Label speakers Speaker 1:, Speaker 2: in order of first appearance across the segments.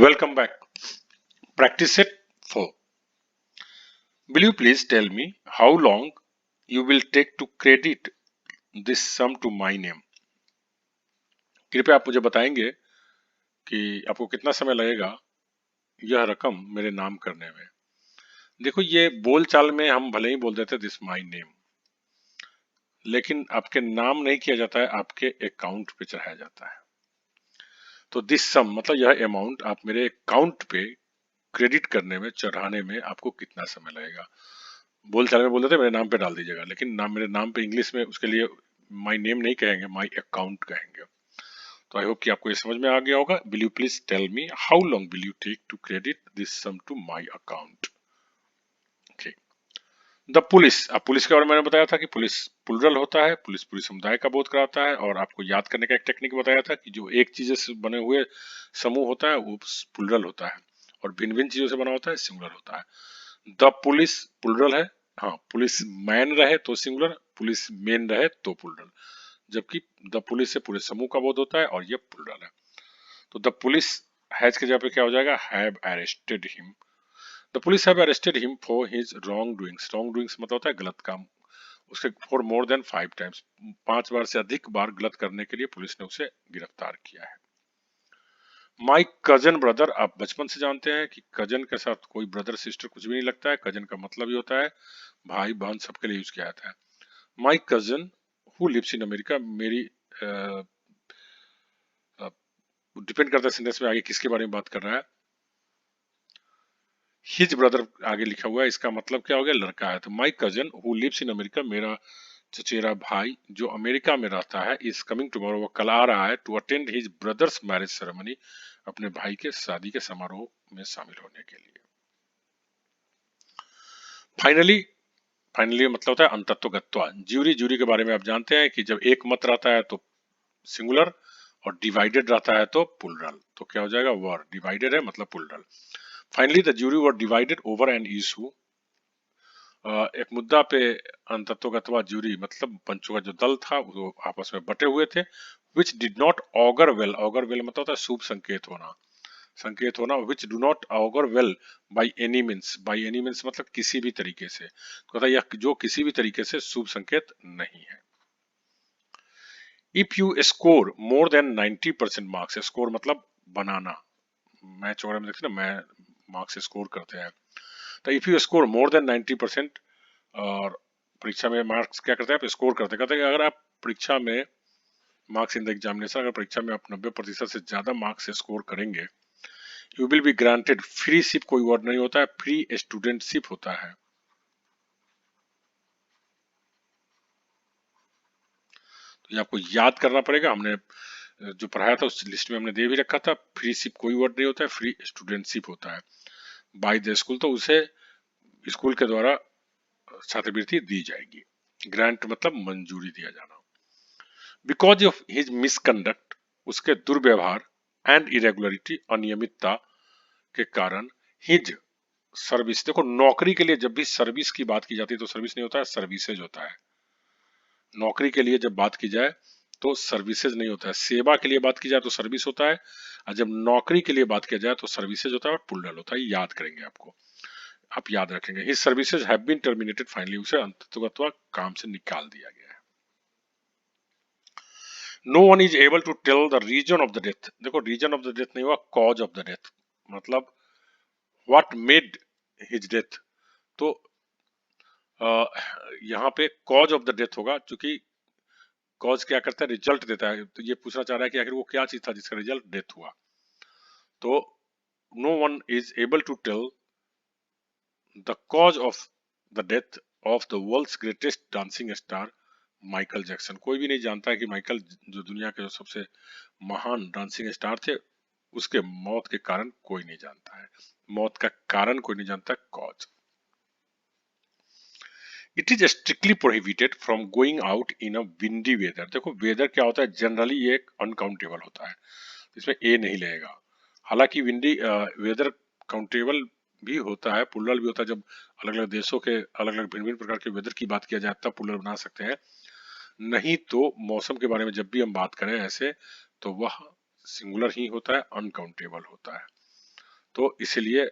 Speaker 1: Welcome back. Practice set 4. Will you please tell me how long you will take to credit this sum to my name? कृपया आप मुझे बताएंगे कि आपको कितना समय लगेगा यह रकम मेरे नाम करने में। देखो, ये बोलचाल में हम भले ही बोल देते दिस माई नेम, लेकिन आपके नाम नहीं किया जाता है, आपके अकाउंट पे चढ़ाया जाता है। तो दिस सम मतलब यह अमाउंट आप मेरे अकाउंट पे क्रेडिट करने में, चढ़ाने में आपको कितना समय लगेगा। बोलचाल में बोल देते मेरे नाम पे डाल दीजिएगा, लेकिन नाम मेरे नाम पे इंग्लिश में उसके लिए माई नेम नहीं कहेंगे, माई अकाउंट कहेंगे। तो आई होप कि आपको ये समझ में आ गया होगा। Will you please tell me how long will you take to credit this sum to my account. ठीक। द पुलिस, अब पुलिस के बारे में मैंने बताया था कि पुलिस प्लुरल होता है, पुलिस पूरी समुदाय का बोध कराता है। और आपको याद करने का एक टेक्निक बताया था कि जो एक चीज से बने हुए समूह होता है वो प्लुरल होता है, और भिन्न भिन्न चीजों से बना होता है सिंगुलर होता है। द पुलिस प्लुरल है, हाँ, पुलिस मैन रहे तो सिंगुलर, पुलिस मेन रहे तो प्लुरल, जबकि द पुलिस से पूरे समूह का बोध होता है और ये प्लुरल है। तो द पुलिस हैज के जगह पे क्या हो जाएगा, have arrested him. The police have arrested him for his wrong doings. Wrong doings मतलब होता है गलत काम। उसके फॉर मोर देन 5 टाइम्स, 5 बार से अधिक बार गलत करने के लिए पुलिस ने उसे गिरफ्तार किया है। माई कजन ब्रदर, आप बचपन से जानते हैं कि कजन के साथ कोई ब्रदर सिस्टर कुछ भी नहीं लगता है। कजन का मतलब ही होता है भाई बहन, सबके लिए यूज किया जाता है। My cousin who lives in America, मेरी डिपेंड करता है सेंटेंस में आगे किसके बारे में बात कर रहा है। हिज ब्रदर आगे लिखा हुआ है, इसका मतलब क्या हो गया, लड़का है। तो my cousin who lives in America, मेरा चचेरा भाई जो अमेरिका में रहता है, इज कमिंग टुमारो, वो कल आ रहा है, to attend his brother's marriage ceremony, अपने भाई के शादी के समारोह में शामिल होने के लिए। फाइनली, फाइनली मतलब होता है अंतत्वगत्वा। ज्यूरी, ज्यूरी के बारे में आप जानते हैं कि जब एक मत रहता है तो सिंगुलर, और डिवाइडेड रहता है तो प्लुरल। तो क्या हो जाएगा, वर डिवाइडेड है मतलब plural. Finally the jury were divided over an issue, एक मुद्दा पे अंतत्वगत्वा ज्यूरी मतलब पंचों का जो दल था वो आपस में बटे हुए थे। Which did not auger well, auger well मतलब होता है शुभ संकेत होना, संकेत होना। Which do not auger well by any means, by any means मतलब किसी भी तरीके से, तो यह जो किसी भी तरीके से शुभ संकेत नहीं है। If you score more than 90% marks, score मतलब बनाना, मैच वगैरह में देखते ना, मैं मार्क्स स्कोर करते हैं। तो if you score more than 90%, और परीक्षा में मार्क्स क्या करते हैं, आप स्कोर करते हैं। कहते हैं कि अगर आप परीक्षा में मार्क्स इन द एग्जामिनेशन, अगर परीक्षा में आप 90% से ज्यादा मार्क्स स्कोर करेंगे, you will be granted free ship, कोई वर्ड नहीं होता है, फ्री स्टूडेंटशिप होता है। तो ये आपको याद करना पड़ेगा। हमने जो पढ़ाया था उस लिस्ट में हमने दे भी रखा था, फ्री शिप कोई वर्ड नहीं होता है, फ्री स्टूडेंटशिप होता है। बाय द स्कूल, तो उसे स्कूल के द्वारा छात्रवृत्ति दी जाएगी। ग्रांट मतलब मंजूरी दिया जाना। बिकॉज ऑफ हिज मिसकंडक्ट, उसके दुर्व्यवहार, एंड इरेगुलरिटी, अनियमितता के कारण, हिज सर्विस, देखो नौकरी के लिए जब भी सर्विस की बात की जाती है तो सर्विस नहीं होता है, सर्विसेज होता है। नौकरी के लिए जब बात की जाए तो सर्विसेज नहीं होता है, सेवा के लिए बात की जाए तो सर्विस होता है, और जब नौकरी के लिए बात किया जाए तो सर्विसेज होता है और प्लुरल होता है। याद करेंगे आपको, आप याद रखेंगे। His services have been terminated finally, उसे अंततः काम से निकाल दिया गया है। No one is able to tell the reason of the death, देखो रीजन ऑफ द डेथ नहीं हुआ, कॉज ऑफ द डेथ मतलब व्हाट मेड हिज डेथ। तो यहाँ पे कॉज ऑफ द डेथ होगा, क्योंकि कॉज क्या करता है, रिजल्ट देता है। तो ये पूछना चाह रहा है कि आखिर वो क्या चीज था जिसका रिजल्ट डेथ हुआ। तो no one is able to tell the cause of the death of the world's greatest dancing star Michael Jackson. कोई भी नहीं जानता है कि माइकल, जो दुनिया के जो सबसे महान डांसिंग स्टार थे, उसके मौत के कारण कोई नहीं जानता है। मौत का कारण कोई नहीं जानता, cause. It is strictly prohibited from going out in a windy weather. देखो वेदर क्या होता है, जनरली ये एक अनकाउंटेबल होता है, इसमें ए नहीं लगेगा। हालांकि विंडी वेदर काउंटेबल भी होता है, प्लुरल भी होता है। जब अलग अलग देशों के अलग अलग भिन्न भिन्न प्रकार के वेदर की बात किया जाए तब प्लुरल बना सकते हैं, नहीं तो मौसम के बारे में जब भी हम बात करें ऐसे, तो वह सिंगुलर ही होता है, अनकाउंटेबल होता है। तो इसलिए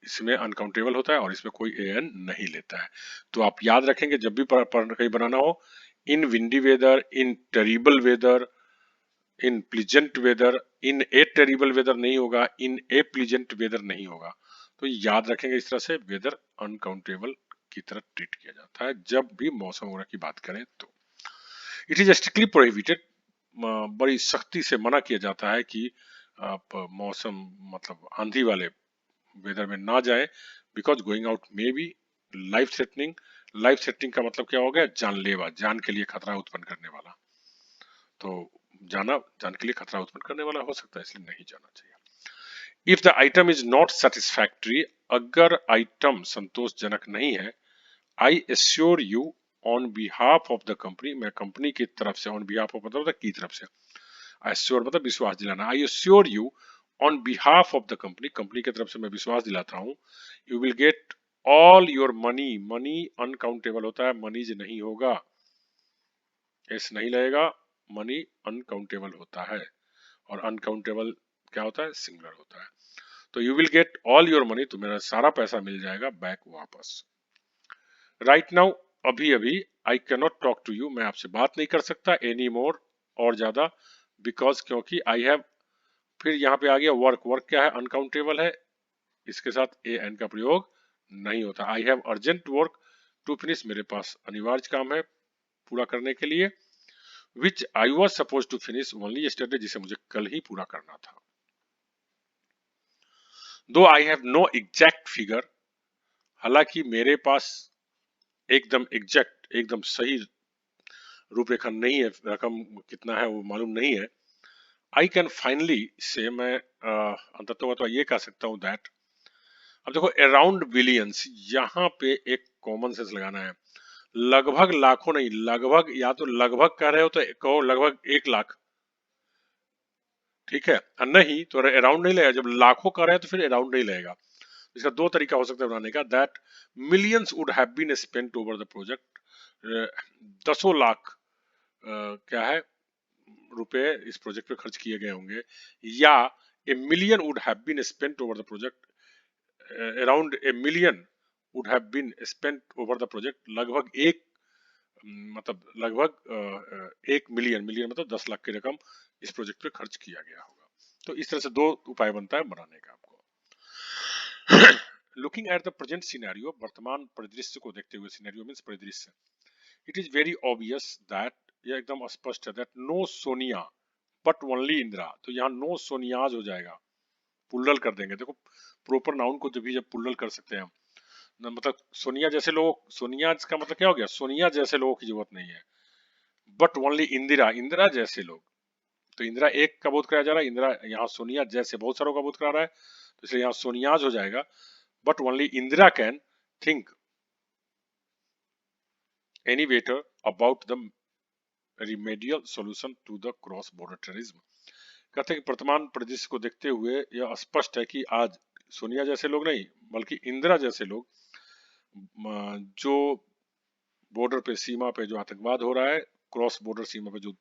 Speaker 1: इसमें अनकाउंटेबल होता है और इसमें कोई एन नहीं लेता है। तो आप याद रखेंगे जब भी कहीं बनाना हो, in windy weather, in terrible weather, in pleasant weather, in a terrible weather नहीं होगा, इन ए प्लीजेंट वेदर नहीं होगा। तो याद रखेंगे इस तरह से वेदर अनकाउंटेबल की तरह ट्रीट किया जाता है जब भी मौसम वगैरह की बात करें तो। इट इज स्ट्रिक्टली प्रोहिबिटेड, बड़ी सख्ती से मना किया जाता है कि आप मौसम मतलब आंधी वाले वेदर में ना जाए, because going out may be life threatening. Life threatening का मतलब क्या हो गया? जानलेवा, जान के लिए खतरा उत्पन्न करने वाला। तो जाना जान के लिए खतरा उत्पन्न करने वाला हो सकता है, इसलिए नहीं जाना चाहिए। If the item is not satisfactory, अगर आइटम संतोषजनक नहीं है, I assure you on behalf of the company, मैं कंपनी की तरफ से, ऑन बिहाफ ऑफ मतलब की तरफ से, एश्योर मतलब विश्वास दिलाना, I assure you on behalf of the company, company की तरफ से मैं विश्वास दिलाता हूँ, you will get all your money. Money uncountable होता है, मनीज नहीं होगा, एस नहीं लगेगा, मनी अनकाउंटेबल होता है, और अनकाउंटेबल क्या होता है? सिंगुलर होता है। तो you will get all your money, तो मेरा सारा पैसा मिल जाएगा बैक वापस। राइट नाउ, अभी अभी, I can not talk to you, मैं आपसे बात नहीं कर सकता एनी मोर, और ज्यादा, बिकॉज क्योंकि आई हैव, फिर यहाँ पे आ गया वर्क। वर्क क्या है? अनकाउंटेबल है, इसके साथ ए एन का प्रयोग नहीं होता। I have urgent work to finish, मेरे पास अनिवार्य काम है पूरा करने के लिए, which I was suppose to finish only yesterday, जिसे मुझे कल ही पूरा करना था। Though I have no exact figure, हालांकि मेरे पास एकदम एग्जैक्ट, एकदम सही रूपरेखा नहीं है, रकम कितना है वो मालूम नहीं है। आई कैन फाइनली से, मैं अंततः तो ये कह सकता हूँ दैट, अब देखो अराउंड बिलियंस, यहाँ पे एक कॉमन सेंस लगाना है, लगभग लाखों नहीं, लगभग, या तो लगभग कह रहे हो तो कहो लगभग 1 लाख, ठीक है, और नहीं तो अराउंड नहीं लगेगा। जब लाखों कह रहे हैं तो फिर अराउंड नहीं लगेगा। इसका दो तरीका हो सकता है बनाने का, that millions would have been spent over the project, दसों लाख क्या है रुपए इस प्रोजेक्ट पे खर्च किए गए होंगे, या a million would have been spent over the project, around a million would have been spent over the project, लगभग एक, मतलब लगभग 1 मिलियन, मिलियन मतलब 10 लाख की रकम इस प्रोजेक्ट पे खर्च किया गया होगा। तो इस तरह से दो उपाय बनता है बनाने का आपको। Looking at the present scenario, वर्तमान परिदृश्य को देखते हुए, सिनेरियो मींस परिदृश्य, it is very obvious that, यह एकदम स्पष्ट है, that no Sonia but only Indira. तो यहाँ नो सोनियाज हो जाएगा, पुल्लल कर देंगे। देखो प्रॉपर नाउन को जब पुल्लल कर सकते हैं हम, मतलब सोनिया जैसे लोग, सोनिया का मतलब क्या हो गया? सोनिया जैसे लोगों की जरूरत नहीं है, बट ओनली इंदिरा, इंदिरा जैसे लोग। तो इंदिरा एक का बोध कराया जा रहा है, इंदिरा यहाँ सोनिया जैसे बहुत सारों का बोध करा रहा है, तो इसलिए यहाँ सोनियाज हो जाएगा, but only Indira can think any better about the remedial solution to the cross border terrorism. कहते हैं कि वर्तमान परिदृश्य को देखते हुए यह स्पष्ट है कि आज सोनिया जैसे लोग नहीं, बल्कि इंदिरा जैसे लोग, जो बॉर्डर पे, सीमा पे जो आतंकवाद हो रहा है, क्रॉस बॉर्डर सीमा पे जो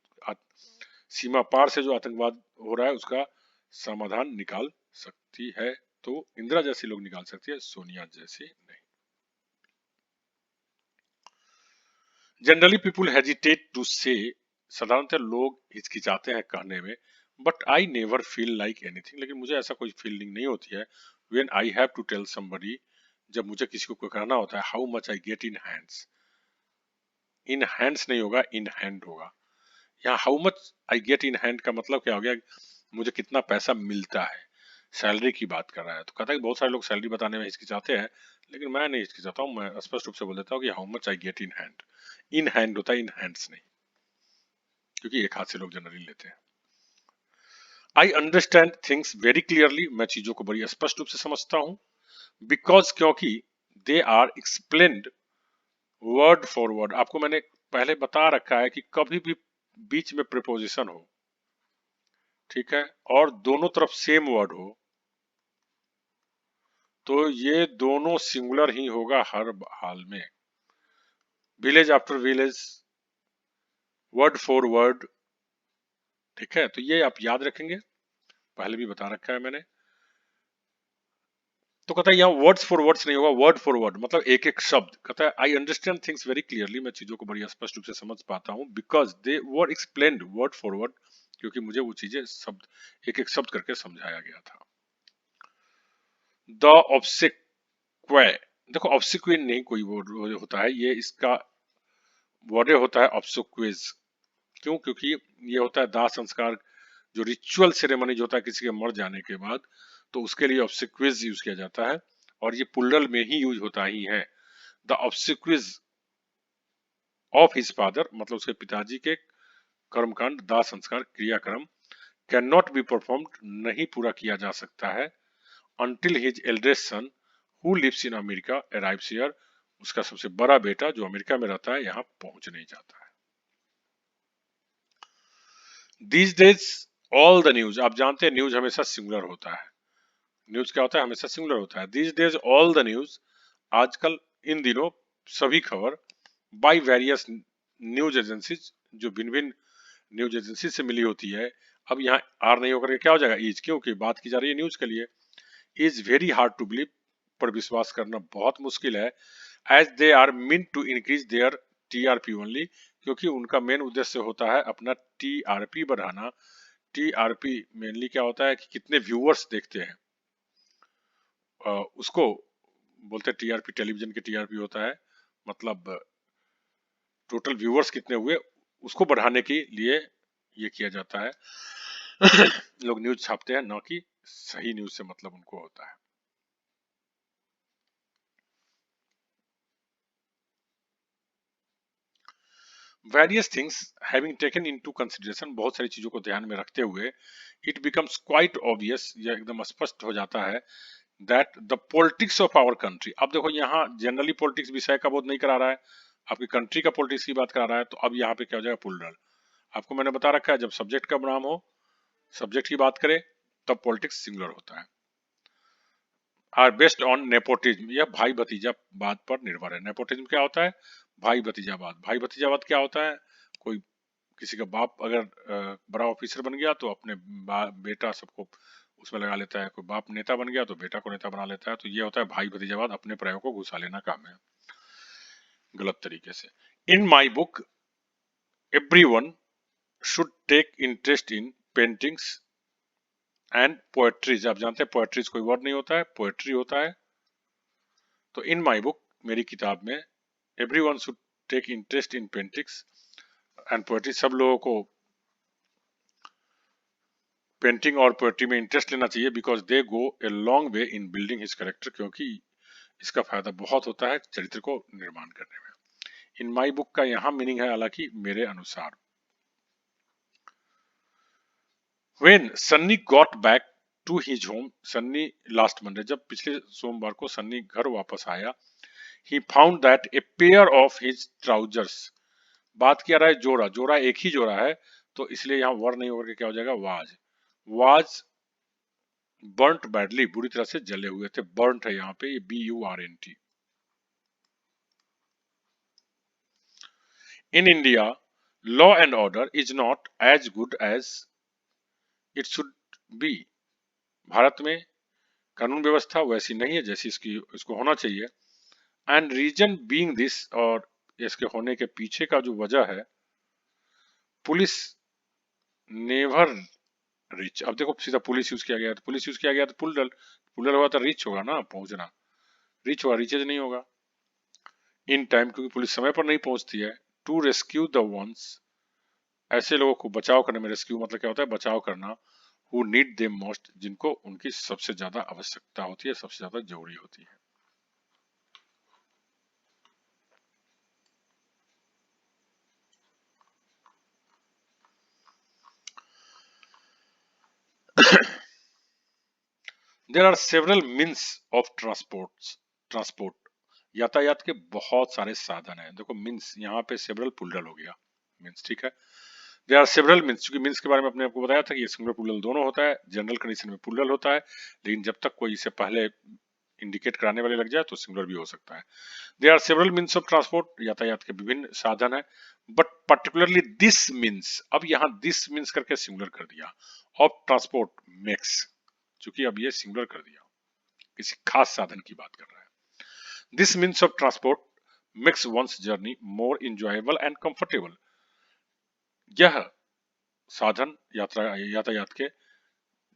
Speaker 1: सीमा पार से जो आतंकवाद हो रहा है, उसका समाधान निकाल सकती है। तो इंदिरा जैसी लोग निकाल सकती है, सोनिया जैसी नहीं। जनरली पीपुल हेजिटेट टू से, साधारणतः लोग हिचकिचाते हैं कहने में, but I never feel like anything, लेकिन मुझे ऐसा कोई फीलिंग नहीं होती है, when I have to tell somebody, जब मुझे किसी को कहना होता है, how much I get in hands. In hands नहीं होगा, इन हैंड होगा। यहाँ how much I get in hand का मतलब क्या हो गया? मुझे कितना पैसा मिलता है, सैलरी की बात कर रहा है। तो कहता है कि बहुत सारे लोग सैलरी बताने में हिचकिचाते हैं, लेकिन मैं नहीं हिचकिचाता हूँ, मैं स्पष्ट रूप से बोल देता हूँ कि how much I get in hand. In hand होता है, इन हैंड्स नहीं, क्योंकि एक हाथ से लोग जनरली लेते हैं। I understand things very clearly, मैं चीजों को बड़ी स्पष्ट रूप से समझता हूँ, बिकॉज क्योंकि they are explained word for word. आपको मैंने पहले बता रखा है कि कभी भी बीच में प्रीपोजिशन हो, ठीक है, और दोनों तरफ सेम वर्ड हो, तो ये दोनों सिंगुलर ही होगा हर हाल में। Village after village, word for word, ठीक है, तो ये आप याद रखेंगे, पहले भी बता रखा है मैंने। तो कहता है यहाँ वर्ड्स फॉर वर्ड्स नहीं होगा, वर्ड फॉर वर्ड, मतलब एक एक शब्द। कहता है I understand things very clearly, मैं चीजों को बड़ी स्पष्ट रूप से समझ पाता हूँ, because they were explained word for word, क्योंकि मुझे वो चीजें शब्द एक एक शब्द करके समझाया गया था। द ऑब्सेक्वे, देखो ऑब्सेक्वेन नहीं कोई वर्ड होता है, ये इसका वर्ड होता है ऑब्सेक्वेज। क्यों? क्योंकि ये होता है दाह संस्कार, जो रिचुअल सेरेमनी जो होता है किसी के मर जाने के बाद, तो उसके लिए ऑब्सेक्वेज यूज किया जाता है, और ये पुल्लल में ही यूज होता ही है। द ऑब्सेक्वेज ऑफ हिज फादर, मतलब उसके पिताजी के कर्मकांड, दाह संस्कार, क्रियाक्रम, कैन नॉट बी परफॉर्म्ड, नहीं पूरा किया जा सकता है, until his eldest son who lives in America arrives here, उसका सबसे बड़ा बेटा जो अमेरिका में रहता है यहाँ पहुंच नहीं जाता है। These days all the news, आप जानते हैं न्यूज हमेशा सिंगुलर होता है, न्यूज क्या होता है? हमेशा सिंगुलर होता है। These days all the news, आजकल इन दिनों सभी खबर, by various न्यूज एजेंसीज, जो भिन्न भिन्न न्यूज एजेंसी से मिली होती है। अब यहाँ आर नहीं होकर के क्या हो जाएगा? इज, क्योंकि बात की जा रही है न्यूज के लिए। Is very hard to believe, पर विश्वास करना बहुत मुश्किल है। As they are mean to increase their TRP only, क्योंकि उनका मेन उद्देश्य होता है अपना टीआरपी बढ़ाना। टीआरपी मेनली क्या होता है कि कितने व्यूअर्स देखते हैं, उसको बोलते हैं टीआरपी। टेलीविजन के टीआरपी होता है मतलब टोटल व्यूअर्स कितने हुए, उसको बढ़ाने के लिए ये किया जाता है। लोग न्यूज छापते हैं, ना कि सही न्यूज से मतलब उनको होता है। Various things having taken into consideration, बहुत सारी चीजों को ध्यान में रखते हुए, इट बिकम्स क्वाइट ऑब्वियस, यह एकदम स्पष्ट हो जाता है, that the politics of our country. अब देखो यहाँ जनरली पॉलिटिक्स विषय का बोध नहीं करा रहा है, आपकी कंट्री का पॉलिटिक्स की बात करा रहा है, तो अब यहाँ पे क्या हो जाएगा? पुलरल। आपको मैंने बता रखा है, जब सब्जेक्ट का नाम हो, सब्जेक्ट की बात करें, तब पॉलिटिक्स सिंगुलर होता है। आर बेस्ड ऑन नेपोटिज्म, यह भाई भतीजावाद पर निर्भर है। नेपोटिज्म क्या होता है? भाई भतीजावाद। भाई भतीजावाद क्या होता है? कोई किसी का बाप अगर बड़ा ऑफिसर बन गया तो अपने बेटा सबको उसमें लगा लेता है, कोई बाप नेता बन गया तो बेटा को नेता बना लेता है, तो ये होता है भाई भतीजावाद, अपने प्रायों को घुसा लेना काम है, गलत तरीके से। In my book everyone should take interest in paintings and poetries. आप जानते हैं पोएट्रीज कोई वर्ड नहीं होता है, पोएट्री होता है। तो इन माई बुक, मेरी किताब में, everyone should take interest in paintings and poetry, सब लोगों को पेंटिंग और पोएट्री में इंटरेस्ट लेना चाहिए, because they go a long way in building his character, क्योंकि इसका फायदा बहुत होता है चरित्र को निर्माण करने में। इन माई बुक का यहाँ मीनिंग है, हालांकि मेरे अनुसार। When Sunny got back to his home, Sunny last Monday, जब पिछले सोमवार को सन्नी घर वापस आया, he found that a pair of his trousers, बात किया रहा है जोड़ा, जोड़ा एक ही जोड़ा है, तो इसलिए यहाँ वर नहीं होकर के क्या हो जाएगा? वाज बर्न्ट बैडली, बुरी तरह से जले हुए थे। बर्न्ट है यहाँ पे, ये BURNT। In India law and order is not as good as it should be, Bharat में कानून व्यवस्था वैसी नहीं है जैसी इसको होना चाहिए। एंड रीजन बीइंग दिस, और इसके होने के पीछे का जो वजह है, पुलिस नेवर रिच। अब देखो सीधा पुलिस यूज किया गया, तो पुलिस यूज किया गया तो पुलरल, पुलरल हुआ तो रिच होगा ना, पहुंचना, रिच हुआ, रिचेज नहीं होगा। इन टाइम, क्योंकि पुलिस समय पर नहीं पहुंचती है। टू रेस्क्यू द वंस, ऐसे लोगों को बचाव करने में, रेस्क्यू मतलब क्या होता है? बचाव करना। हु नीड देम मोस्ट, जिनको उनकी सबसे ज्यादा आवश्यकता होती है, सबसे ज्यादा जरूरी होती है। There are several means of transport, यातायात के बहुत सारे साधन हैं। देखो मीन्स यहाँ पे सेवरल पुलरल हो गया, मीन्स, ठीक है। देयर आर सेवरल मीन्स, क्योंकि मीन्स के बारे में अपने आपको बताया था कि ये सिंगुलर प्लूरल दोनों होता है, जनरल कंडीशन में प्लूरल होता है, लेकिन जब तक कोई इसे पहले इंडिकेट कराने वाले लग जाए तो सिंगुलर भी हो सकता है। There are several means of transport, यातायात के विभिन्न साधन है, बट पर्टिकुलरली दिस मीन्स, अब यहाँ दिस मीन्स करके सिंगुलर कर दिया, ऑफ ट्रांसपोर्ट मेक्स, चूंकि अब ये सिंगुलर कर दिया, किसी खास साधन की बात कर रहा है। This means of transport makes one's journey more enjoyable and comfortable. यह साधन यातायात के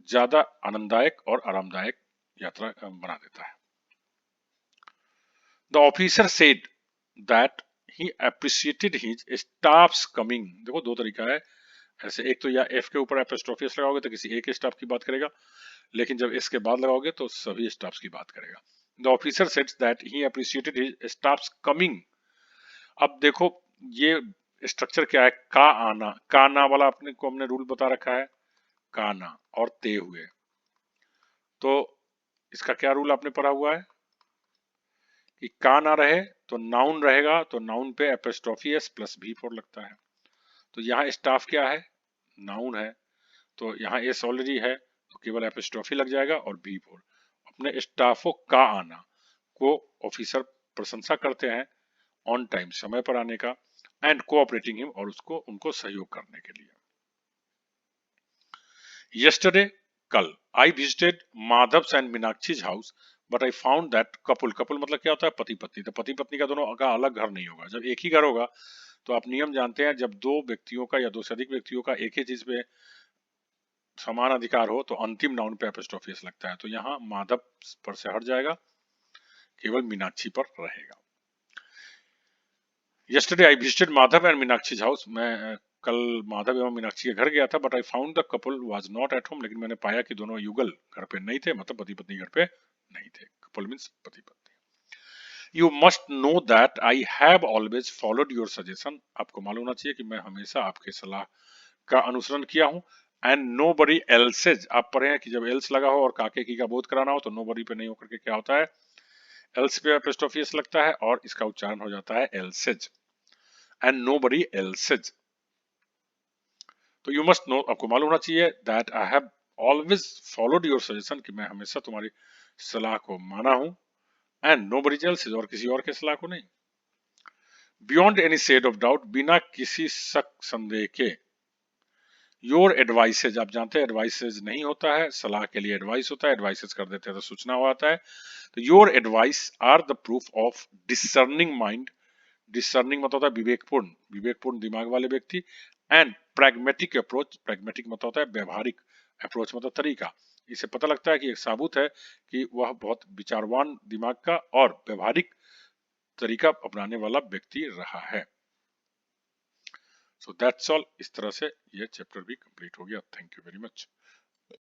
Speaker 1: ज्यादा आनंददायक और आरामदायक यात्रा बना देता है। The officer said that he appreciated his staffs coming. देखो दो तरीका है ऐसे, एक तो या एफ के ऊपर एपोस्ट्रोफी एस लगाओगे तो किसी एक स्टाफ की बात करेगा, लेकिन जब एस के बाद लगाओगे तो सभी स्टाफ्स की बात करेगा। The officer said that he appreciated his staffs coming. अब देखो ये स्ट्रक्चर क्या है, का आना, का ना वाला अपने को हमने रूल बता रखा है, का ना और ते हुए। तो इसका क्या रूल आपने पढ़ा हुआ है कि का ना रहे तो नाउन रहेगा, तो नाउन पे एपोस्ट्रोफी एस प्लस भी फोर लगता है। तो यहाँ स्टाफ क्या है, नाउन है, तो यहाँ एस ऑलरेडी है तो केवल एपोस्ट्रोफी लग जाएगा और बी फोर। अपने स्टाफों का आना को ऑफिसर प्रशंसा करते हैं ऑन टाइम समय पर आने का, एंड कोऑपरेटिंग हिम और उसको उनको सहयोग करने के लिए। Yesterday, कल, I visited Madhav's and Meenakshi's house but I found that couple, couple मतलब क्या होता है, पति पत्नी, तो पति पत्नी का दोनों का अलग घर नहीं होगा। जब एक ही घर होगा तो आप नियम जानते हैं, जब दो व्यक्तियों का या दो से अधिक व्यक्तियों का एक ही चीज पे समान अधिकार हो तो अंतिम नाउन पे एपोस्ट्रोफी एस लगता है। तो यहाँ माधव पर से हट जाएगा, केवल मीनाक्षी पर रहेगा। Yesterday I visited Madhav and Meenakshi house, मैं कल माधव एवं मीनाक्षी के घर गया था, but I found the couple was not at home, लेकिन मैंने पाया कि दोनों युगल घर पे नहीं थे, मतलब पति पत्नी घर पे नहीं थे। कपल मींस पति पत्नी। You must know that I have always followed your suggestion, आपको मालूम होना चाहिए कि मैं हमेशा आपके सलाह का अनुसरण किया हूँ। एंड नो बडी एल्सेज, आप पढ़े हैं कि जब एल्स लगा हो और काके की का बोध कराना हो तो नो बडी पे नहीं होकर के क्या होता है, एल्स पे एपोस्ट्रोफी एस लगता है और इसका उच्चारण हो जाता है एल्सेज, एंड nobody else's। तो यू मस्ट नो, आपको मालूम होना चाहिए, that I have always followed your suggestion, कि मैं हमेशा तुम्हारी सलाह को माना हूं, एंड nobody else's और किसी और के सलाह को नहीं। Beyond any shade of doubt, बिना किसी शक संदेह के। योर एडवाइसेज, आप जानते हैं एडवाइसेज नहीं होता है, सलाह के लिए एडवाइस होता है, एडवाइसेज कर देते हैं तो सूचना हो आता है। तो your advice are the proof of discerning mind, discerning मतलब होता है विवेकपूर्ण, विवेकपूर्ण दिमाग वाले व्यक्ति, एंड प्रैग्मेटिक अप्रोच, प्रैग्मेटिक मतलब होता है व्यवहारिक, अप्रोच मतलब तरीका। इससे पता लगता है कि एक साबुत है कि वह बहुत विचारवान दिमाग का और व्यवहारिक तरीका अपनाने वाला व्यक्ति रहा है। सो दैट्स ऑल, इस तरह से यह चैप्टर भी कंप्लीट हो गया। Thank you very much.